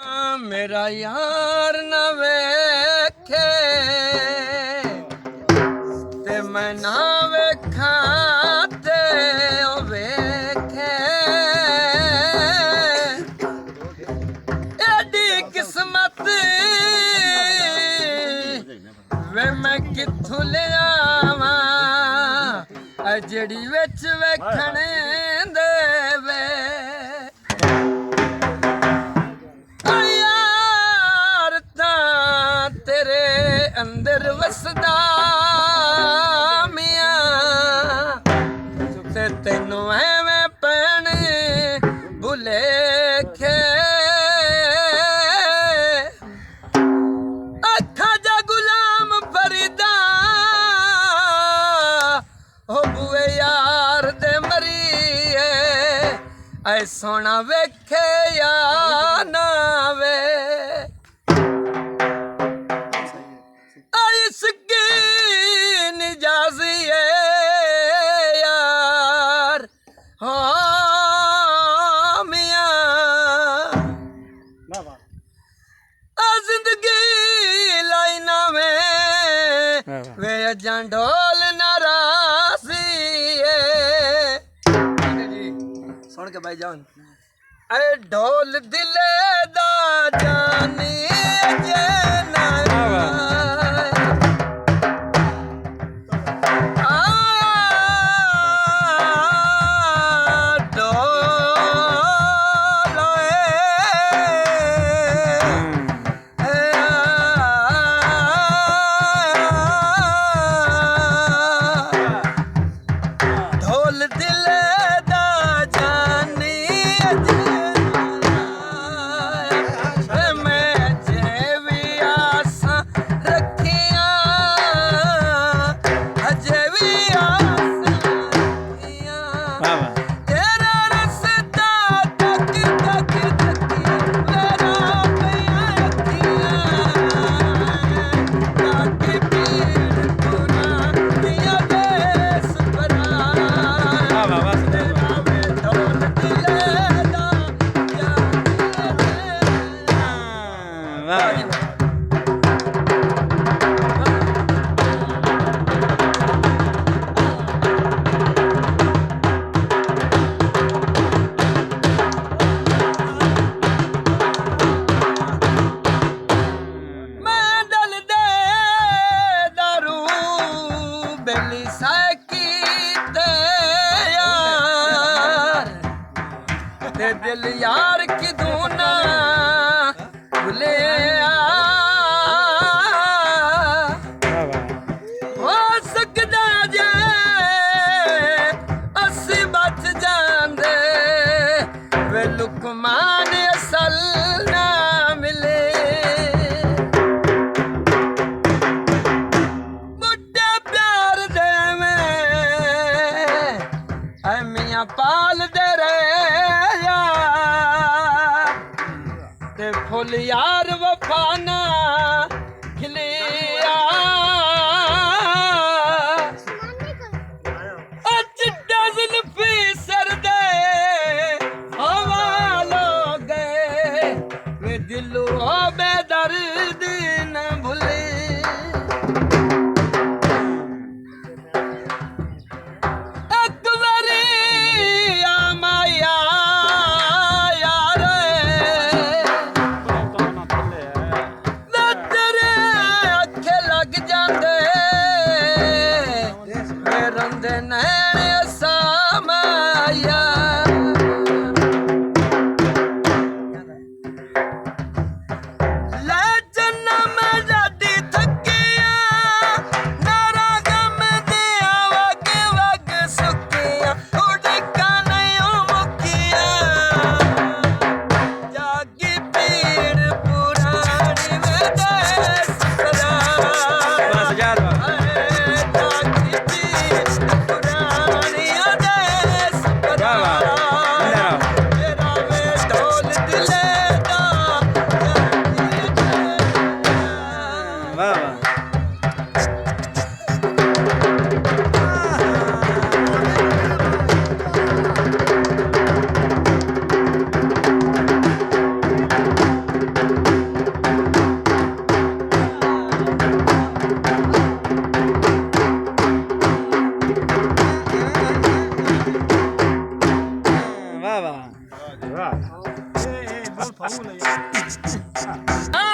मेरा यार न वेखे ते मैं ना वेखा ते ओ वेखे एडी किस्मत वे मैं किथों ले आवां जड़ी विच वेखण देवे अंदर वसदा मियां ते तैनू एवें पैण भुलेखे अखा जा गुलाम फरीदा हो बुए यार दे मरीए ऐ सोना वेखे या ना वे वे अजां ढोल नाराज़ी सुन के भाई जान ऐ ढोल दिले दा जानी जे ना दिल यार की दूना भुले हो सकदा जे असी बच जांदे वे लुकमान असल ना मिले बुड्ढे प्यार देवे ऐ मियां पाल दे रहे फुल यार वफाना खिलिया चिट्टा जुल्फी सर दे हवा लो गए वे दिलो बेदर्द न भूले ਇਹ ਬੋਲ ਫਾਉ ਲੈ ਯਾਰ।